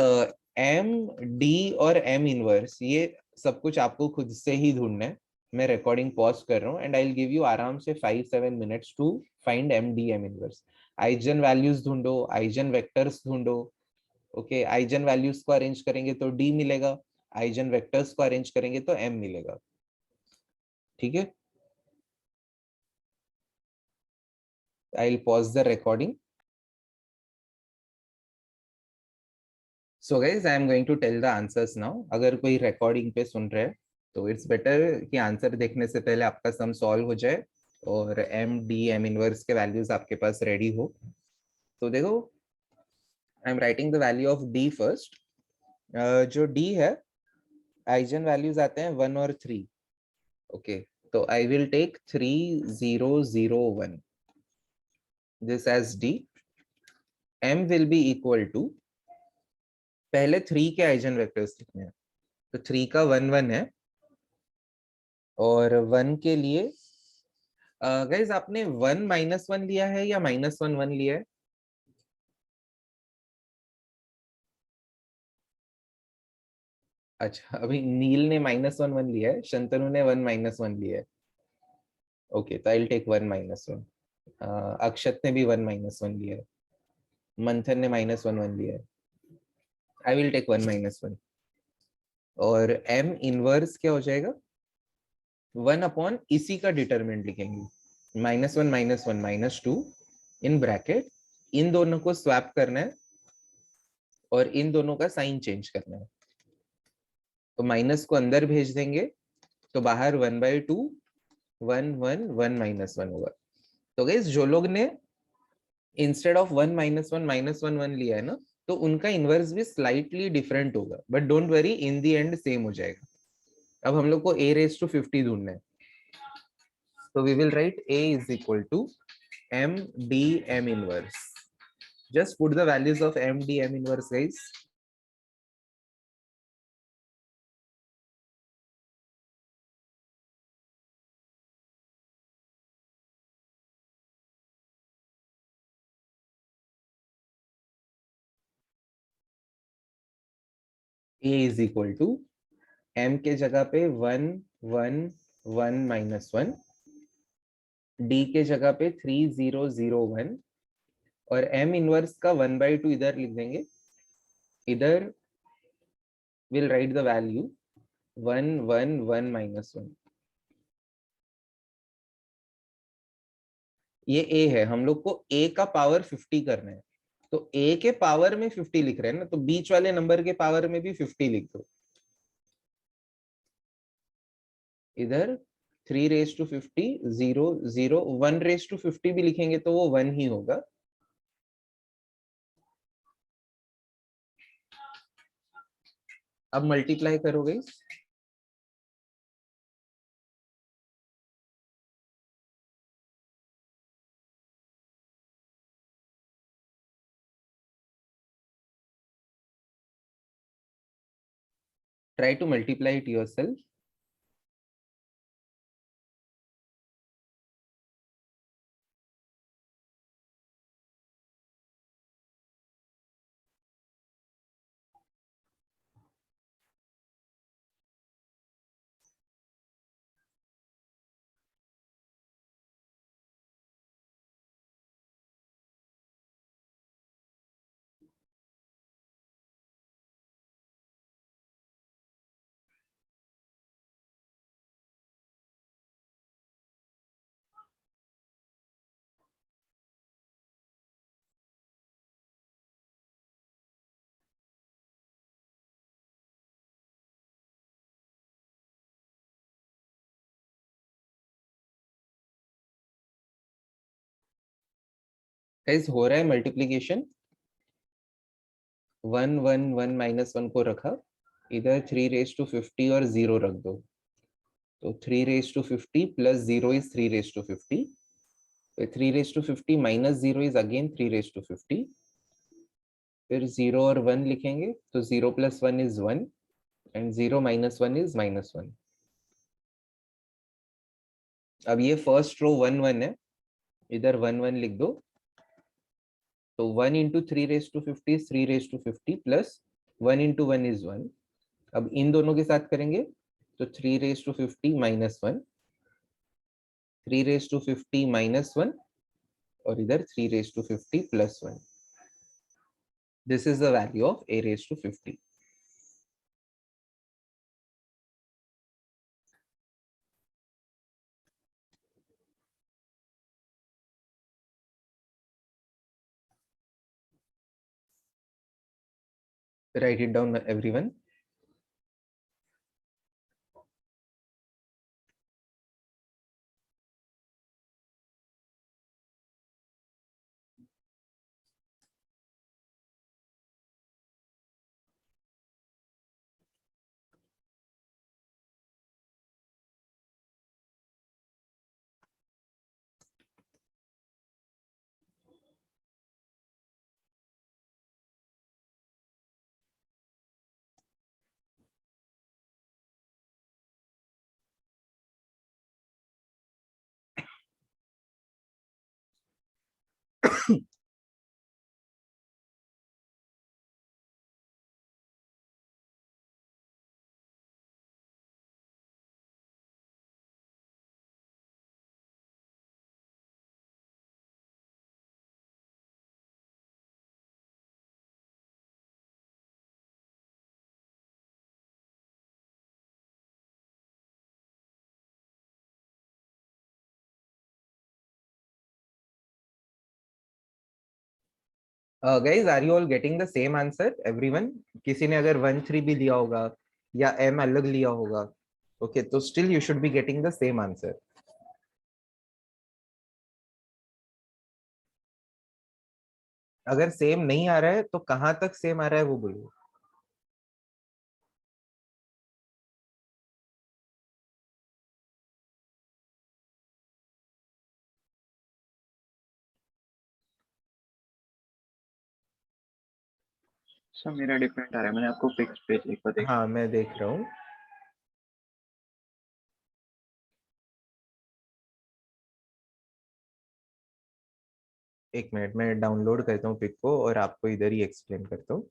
एम डी और एम इनवर्स ये सब कुछ आपको खुद से ही ढूंढना है। मैं रिकॉर्डिंग पॉज कर रहा हूँ and I will give you आराम से 5-7 minutes to find M D M inverse. Eigen values ढूंढो, आइजन वेक्टर्स ढूंढो। ओके, आइजन वैल्यूज को अरेंज करेंगे तो डी मिलेगा, आइजन वेक्टर्स को अरेंज करेंगे तो एम मिलेगा। ठीक है, I will pause the recording. So guys I am going to tell the answers now. अगर कोई रिकॉर्डिंग पे सुन रहे हैं तो इट्स बेटर कि आंसर देखने से पहले आपका सम सॉल्व हो जाए और एम डी एम इनवर्स के वैल्यूज आपके पास रेडी हो। तो देखो, I am writing the value of D first. जो डी है, आइजन वैल्यूज आते हैं 1 और 3। ओके, तो I will take 3001 this as D. M will be equal to, पहले 3 के आइजन वेक्टर्स लिखने हैं, तो 3 का 1 1 है और 1 के लिए गाइज आपने 1 - 1 लिया है या -1 1 लिया है? अच्छा, अभी नील ने -1 1 लिया है, शंतनु ने 1 - 1 लिया है। ओके, तो आई टेक 1 - 1। अक्षत ने भी 1 - 1 लिया है, मंथन ने -1 1 लिया है। I will take 1 - 1। और एम इनवर्स क्या हो जाएगा, 1 अपॉन इसी का डिटरमिनेंट लिखेंगे, -1 - 1 - 2 इन ब्रैकेट। इन दोनों को स्वैप करना है और इन दोनों का साइन चेंज करना है। तो माइनस को अंदर भेज देंगे तो बाहर 1/2 1 1 1 -1 होगा। तो गाइस जो लोग ने इंस्टेड ऑफ 1 - 1 - 1 लिया है ना, तो उनका इनवर्स भी स्लाइटली डिफरेंट होगा, but don't worry, in the and same हो जाएगा। अब हम लोग को a रेज टू 50 ढूंढना है, तो we will write a is equal to m d m inverse. Just put the values of m d m inverse guys. a is equal to m के जगह पे 1 1 1 -1, d के जगह पे 3001 और m इनवर्स का 1/2 इधर लिख देंगे। इधर विल राइट द वैल्यू 1 1 1 -1। ये a है, हम लोग को a का पावर 50 करना है, तो a के पावर में 50 लिख रहे हैं ना, तो बीच वाले नंबर के पावर में भी 50 लिख दो। इधर 3 रेज टू 50 0 0 1 रेज टू 50 भी लिखेंगे तो वो 1 ही होगा। अब मल्टीप्लाई करोगे, try to multiply it yourself. Guys हो रहा है मल्टीप्लीकेशन, 1 1 1 -1 को रखा, इधर 3 raised to 50 और 0 रख दो, तो 3 raised to 50 plus 0 is 3 raised to 50, 3 raised to 50 minus 0 is again 3 raised to 50, फिर 0 और 1 लिखेंगे तो 0 plus 1 is 1 and 0 minus 1 is -1। अब ये फर्स्ट रो 1 1 है, इधर 1 1 लिख दो, तो 1 into 3 raised to 50 is 3 raised to 50 plus 1 into 1 is 1। अब इन दोनों के साथ करेंगे तो 3 raised to 50 -1, 3 raised to 50 -1 और इधर 3 raised to 50 plus 1। This is the value of a raised to 50। Write it down, everyone. Guys, are you all getting the same answer, everyone? किसी ने अगर 1 3 भी लिया होगा या m अलग लिया होगा, okay, तो still you should be getting the same answer। अगर सेम नहीं आ रहा है तो कहां तक सेम आ रहा है वो बोलो। सर मेरा डिफरेंट आ रहा है, मैंने आपको फिक्स पेज एक बार देखा। हाँ मैं देख रहा हूँ, एक मिनट में डाउनलोड करता हूँ पिक को और आपको इधर ही एक्सप्लेन करता हूँ।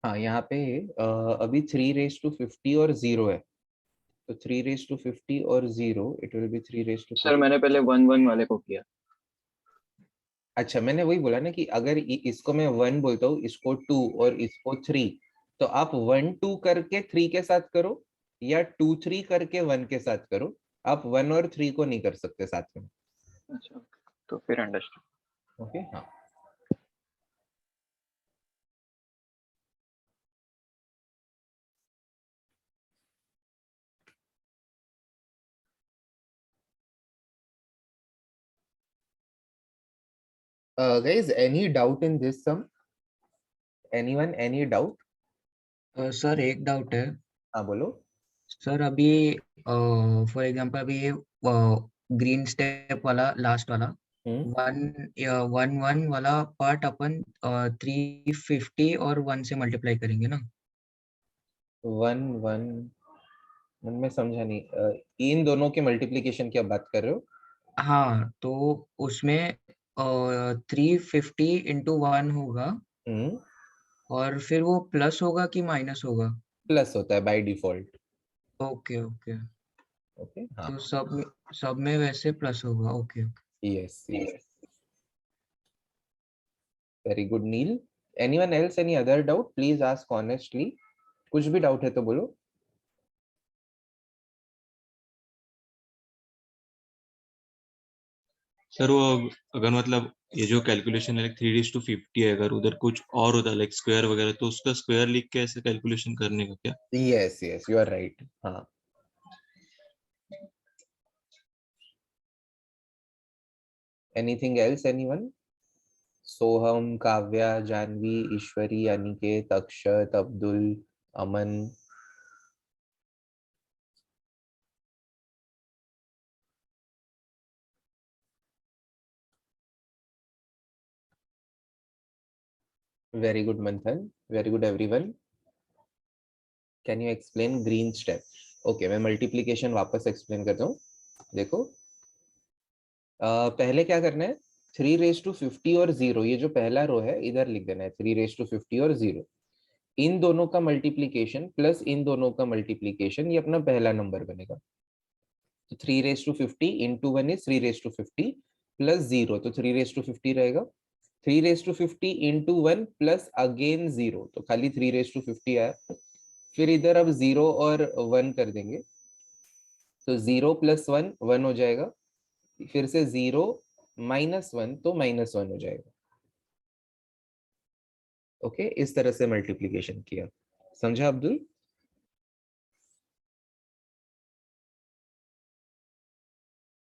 हाँ यहाँ पे अभी 3 raised to 50 और 0 है, तो 3 raised to 50 और 0 it will be 3 raised to 50। Sir मैंने पहले 1 1 वाले को किया। अच्छा मैंने वही बोला ना कि अगर इसको मैं 1 बोलता हूँ, इसको 2 और इसको 3, तो आप 1 2 करके 3 के साथ करो या 2 3 करके 1 के साथ करो, आप 1 और 3 को नहीं कर सकते साथ में। अच्छा तो फिर अंडरस्टैंड। ओके हाँ। Guys, any doubt in this sum? Anyone, any doubt? Sir एक डाउट है हाँ बोलो। सर। अभी फॉर एग्जांपल अभी ये ग्रीन स्टेप वाला लास्ट वाला 1 1 वाला पार्ट अपन 350 और 1 से मल्टीप्लाई करेंगे ना। 1 1 मैं समझा नहीं, इन दोनों के मल्टीप्लिकेशन की आप बात कर रहे हो? हाँ तो उसमें 350 इंटू 1 होगा और फिर वो प्लस होगा कि माइनस होगा? प्लस होता है by default. Okay okay, okay हाँ। तो सब में वैसे प्लस होगा। Okay okay. Yes yes, very good Neel. Anyone else, any other doubt? Please ask honestly, कुछ भी डाउट है तो बोलो। सर वो अगर मतलब ये जो कैलकुलेशन है 3:50 है, अगर उधर कुछ और होता लाइक स्क्वायर वगैरह, तो उसका स्क्वायर लिख के ऐसे कैलकुलेशन करने का क्या? Yes yes you are right. हाँ, anything else anyone? Soham, Kavya, Janhvi, Ishwari, Aniket, Akshat, Abdul, Aman. Very good Manthan, very good everyone. Can you explain green step? Okay, मैं मल्टीप्लिकेशन वापस एक्सप्लेन करता हूँ। देखो, पहले क्या करना है, 3:50 और 0, ये जो पहला रो है इधर लिख देना है 3:50 और 0। इन दोनों का मल्टीप्लीकेशन प्लस इन दोनों का मल्टीप्लीकेशन, ये अपना पहला नंबर बनेगा। तो 3:50 इंटू 1 इज 3:50 प्लस 0, तो 3:50 रहेगा। 3:50 इंटू 1 प्लस अगेन 0, तो खाली 3:50 आया। फिर इधर अब 0 और 1 कर देंगे, तो 0 प्लस 1 1 हो जाएगा। फिर से 0 माइनस 1, तो -1 हो जाएगा। ओके, इस तरह से मल्टीप्लीकेशन किया। समझा अब्दुल?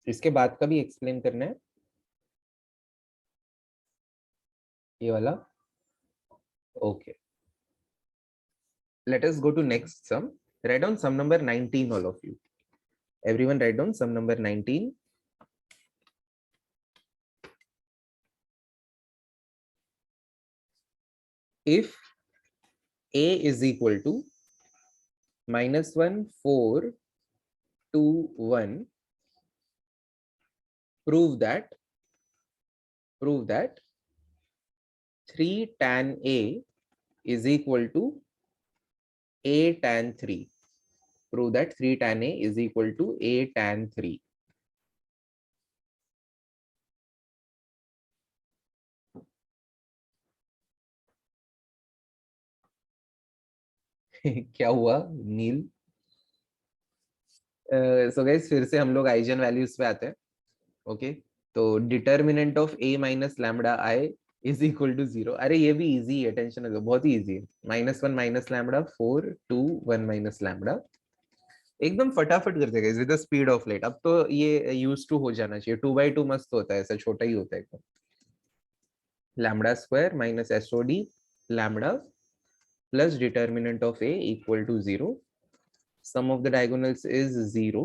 इसके बाद का भी एक्सप्लेन करना है, ये वाला। Okay, let us go to next sum. Write down sum number 19, all of you. Everyone write down sum number 19. If a is equal to -1 4 2 1, prove that 3 tan a is equal to a tan 3. Prove that 3 tan a is equal to a tan 3. क्या हुआ नील? So guys, फिर से हम लोग eigen values पे आते हैं। Okay, तो determinant of a minus lambda i is equal to 0। अरे ये भी इजी है, टेंशन ना, बहुत ही इजी है। -1 माइनस लैम्बडा 4 2 1 माइनस लैम्बडा, एकदम फटाफट कर देगा with the speed of light. अब तो ये यूज टू हो जाना चाहिए। 2/2 मस्त होता है, ऐसा छोटा ही होता है एकदम। Lambda square minus SOD lambda plus determinant of a equal to 0। Sum of the diagonals is 0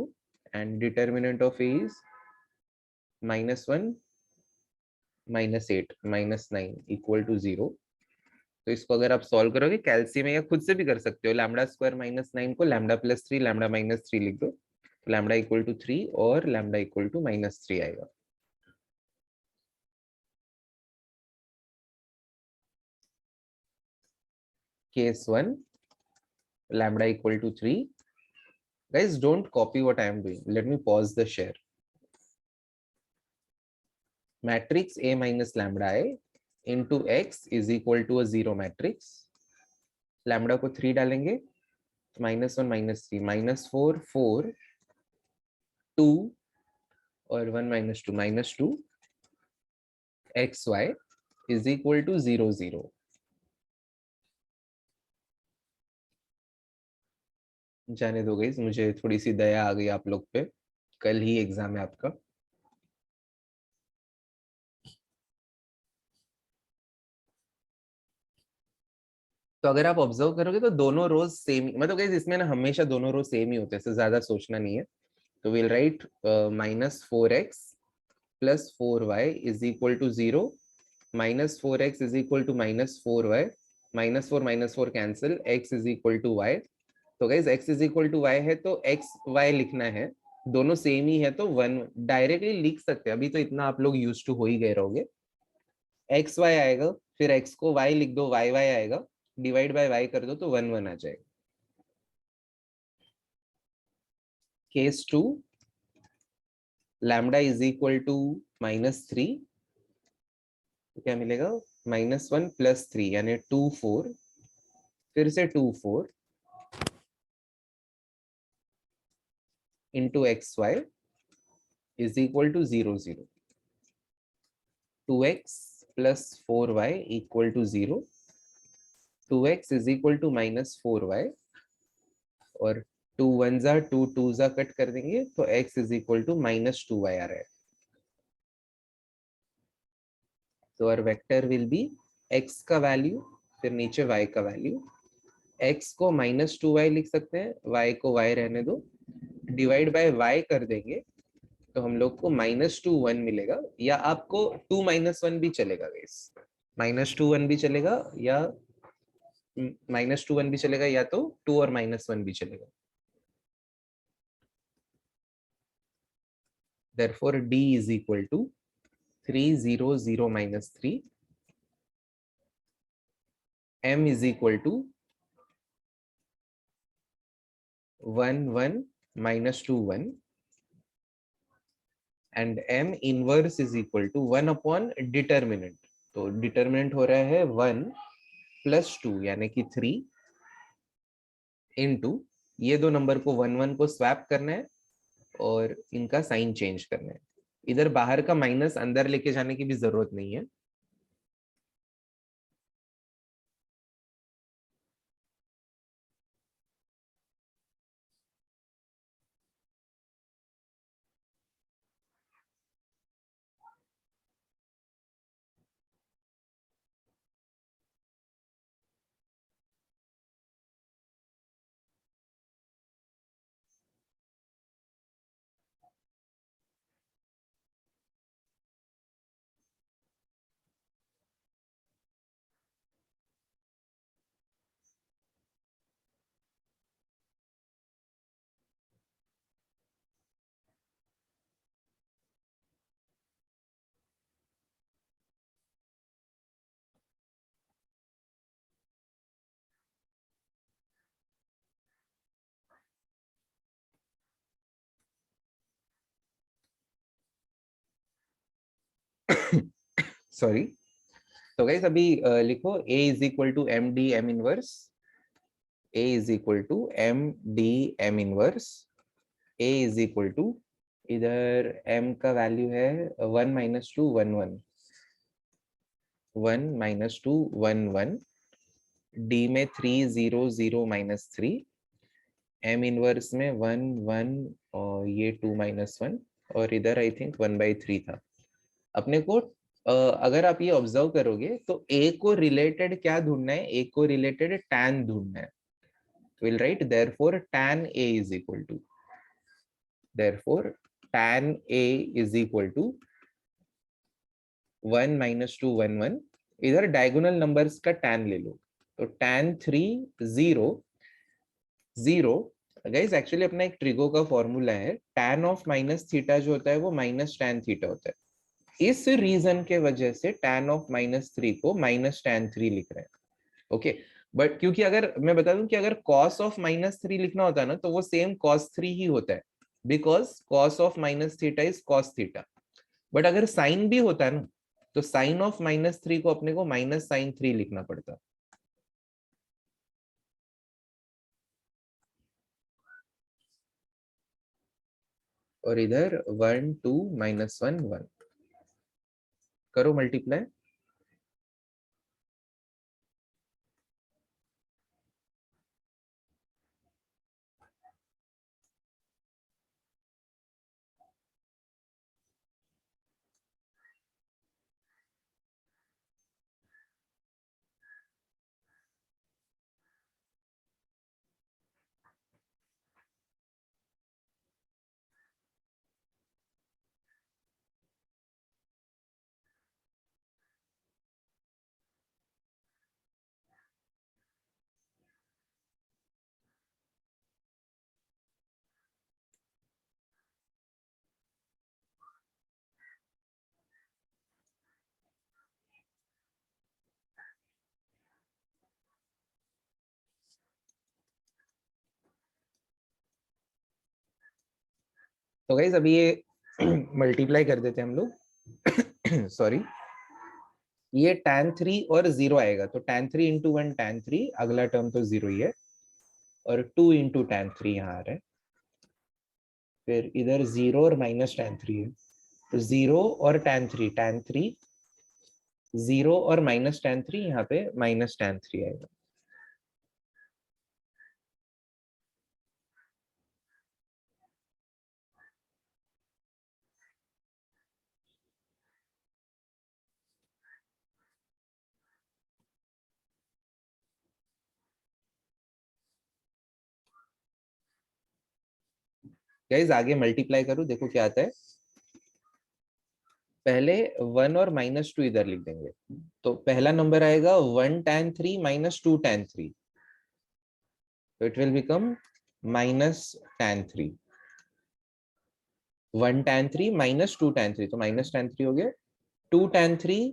and determinant of a is -1 -8 -9 equal to 0। तो इसको अगर आप सॉल्व करोगे कैलसी में, या खुद से भी कर सकते हो, लैम्बडा स्क्वायर -9 को लैम्बडा प्लस 3 लैम्बडा -3 लिख दो, तो लैम्बडा इक्वल टू 3 और लैम्बडा इक्वल टू -3 आएगा। Case 1, lambda equal to 3. Guys, don't copy what I am doing. Let me pause the share. Matrix A minus lambda I into X is equal to a 0 matrix. Lambda को 3 डालेंगे, -1 -3 -4 4 2 और 1 -2 -2 XY is equal to 0 0। जाने दो guys, मुझे थोड़ी सी दया आ गई आप लोग पे, कल ही एग्जाम है आपका। तो अगर आप ऑब्जर्व करोगे तो दोनों रोज सेम, मतलब गाइस इसमें ना हमेशा दोनों रो सेम ही होते हैं, इससे ज्यादा सोचना नहीं है। तो will write -4x plus 4y is equal to 0, -4x is equal to -4y, -4 cancel, x is equal to y। तो guys x is equal to y है तो x y लिखना है, दोनों सेम ही है तो 1 डायरेक्टली लिख सकते हैं। अभी तो इतना आप लोग यूज टू हो ही गए रहोगे। एक्स वाई आएगा, फिर x को y लिख दो, y y आएगा, डिवाइड बाय y कर दो तो 1 1 आ जाएगा। Case 2, lambda is equal to -3, तो क्या मिलेगा, -1 प्लस 3 यानी 2 4, फिर से 2 4 into x y is equal to 0 0। 2x plus 4y equal to 0, 2x is equal to minus 4y, और 2 1 जा 2 2 जा कट कर देंगे तो x is equal to minus 2y आ रहा है. तो our vector will be x का वैल्यू फिर नीचे y का वैल्यू. x को minus 2y लिख सकते हैं, y को y रहने दो, डिवाइड बाय y कर देंगे तो हम लोग को -2 1 मिलेगा, या आपको 2 -1 भी चलेगा गाइस. -2 1 भी चलेगा या -2 1 भी चलेगा, या तो 2 और -1 भी चलेगा. Therefore D is equal to 3 0 0 minus 3, M is equal to 1 1 minus 2 1, and M inverse is equal to 1 upon determinant. तो determinant हो रहा है 1 plus 2 यानी कि 3 into ये दो नंबर को 1 1 को स्वैप करना है और इनका साइन चेंज करना है. इधर बाहर का माइनस अंदर लेके जाने की भी जरूरत नहीं है. सॉरी. तो गाइस अभी लिखो A is equal to MD M inverse, A is equal to MD M inverse, A is equal to, इधर M का वैल्यू है 1 minus 2 1 1, 1 minus 2 1 1, D में 3 0 0 minus 3, M इनवर्स में 1 1 और ये 2 minus 1, और इधर आई थिंक 1/3 था. अपने को अगर आप ये ऑब्जर्व करोगे तो A को रिलेटेड क्या ढूंढना है, A को रिलेटेड tan ढूंढना है. Will write therefore tan A is equal to, therefore tan A is equal to 1 minus 2 1 1. इधर डायगोनल नंबर्स का tan ले लो तो tan 3 0 0. गाइस एक्चुअली अपना एक ट्रिगो का फॉर्मूला है, tan ऑफ माइनस थीटा जो होता है वो माइनस tan थीटा होता है. इस रीजन के वजह से tan ऑफ -3 को -tan 3 लिख रहे हैं. ओके बट क्योंकि अगर मैं बता दूं कि अगर cos ऑफ -3 लिखना होता है ना तो वो सेम cos 3 ही होता है, because cos of -theta is cos theta. But अगर साइन भी होता है ना तो साइन ऑफ -3 को अपने को -sin 3 लिखना पड़ता. और इधर 1 2 -1 1 करो मल्टीप्लाई. तो गाइस अभी ये मल्टीप्लाई कर देते हैं हम लोग. सॉरी, ये tan 3 और 0 आएगा तो tan 3 इंटू 1 tan 3, अगला टर्म तो 0 ही है, और 2 इंटू tan 3 यहाँ आ रहा है. फिर इधर 0 और -tan 3 है तो 0 और tan 3 0 और -tan3, यहाँ पे -tan3 आएगा। गाइस आगे मल्टीप्लाई करूं, देखो क्या आता है। पहले 1 और -2 इधर लिख देंगे, तो पहला नंबर आएगा 1tan3 -2 tan3, तो it will become -tan3। 1tan3 -2 tan3, तो -tan3 हो गया। 2tan3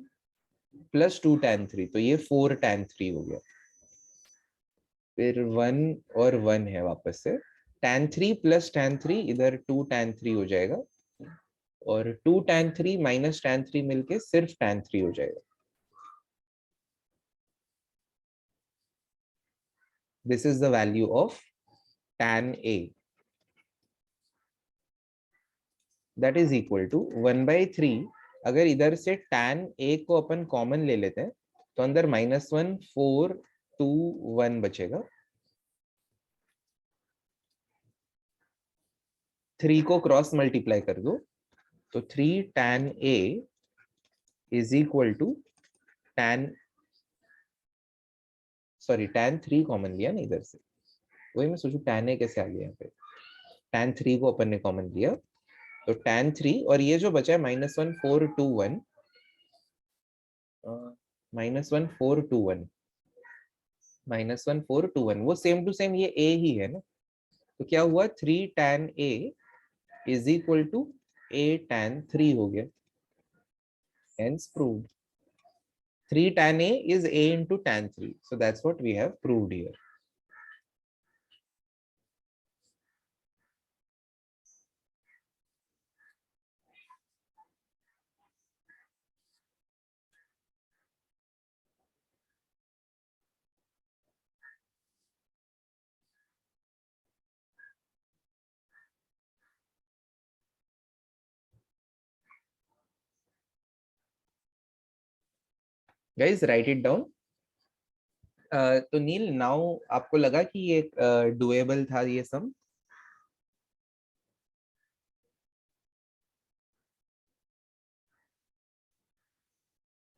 + 2tan3, तो ये 4tan3 हो गया। फिर 1 और 1 है वापस से, tan3 + tan3 इधर 2tan3 हो जाएगा, और 2tan3 - tan3 मिलके सिर्फ tan3 हो जाएगा। This is the value of tan A, that is equal to 1/3। अगर इधर से tan A को अपन कॉमन ले लेते हैं, तो अंदर -1 4 2 1 बचेगा। 3 को क्रॉस मल्टीप्लाई कर दो, तो 3 tan A is equal to tan tan3 common लिया ना इधर से, वही मैं सोचू tan A कैसे आ गया यहाँ पे। tan3 को अपन ने कॉमन लिया, तो tan3, और ये जो बचा है -1 4 2 1, -1 4 2 1, -1 4 2 1, वो सेम टू सेम ये A ही है ना। तो क्या हुआ, 3 tan A is equal to A tan 3 हो गया। Hence proved 3 tan A is A into tan 3. So that's what we have proved here. Guys, write it down. तो नील, नाउ आपको लगा कि ये डुएबल था ये सम?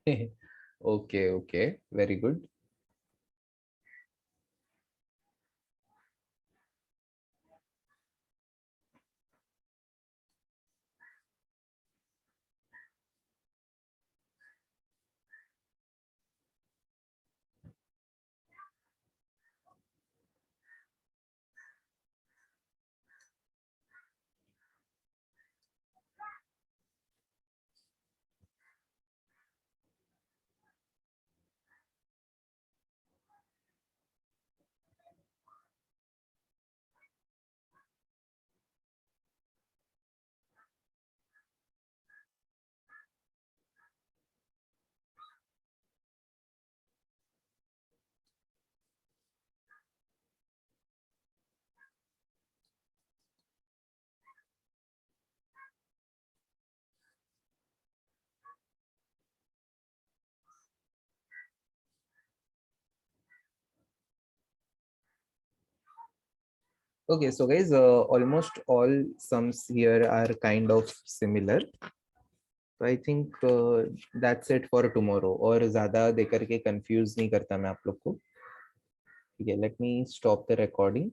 Okay, okay, very good. Okay, so guys, almost all sums here are kind of similar. So I think that's it for tomorrow. और ज़्यादा देकर के confuse नहीं करता मैं आप लोग को। ठीक है, let me stop the recording.